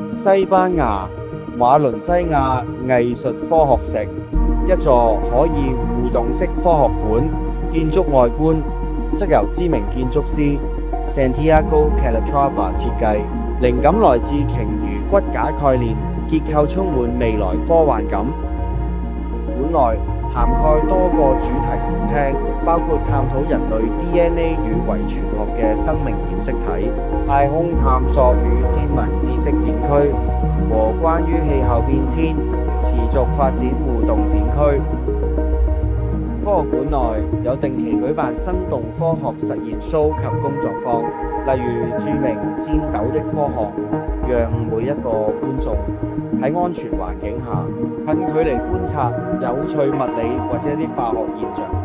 西班牙馬倫西亞藝術科學城，一座可以互動式科學館，建築外觀則由知名建築師 Santiago Calatrava 設計，靈感來自鯨魚骨架概念，結構充滿未來科幻感。館內涵蓋多個主題展廳，包括探討人類 DNA 與遺傳學嘅生命染色體、太空探索與天文知識展區和關於氣候變遷持續發展互動展區。科學館內有定期舉辦生動科學實驗 show 及工作坊，例如著名顫抖的科學，讓每一個觀眾喺安全環境下近距離觀察有趣物理或者一啲化學現象。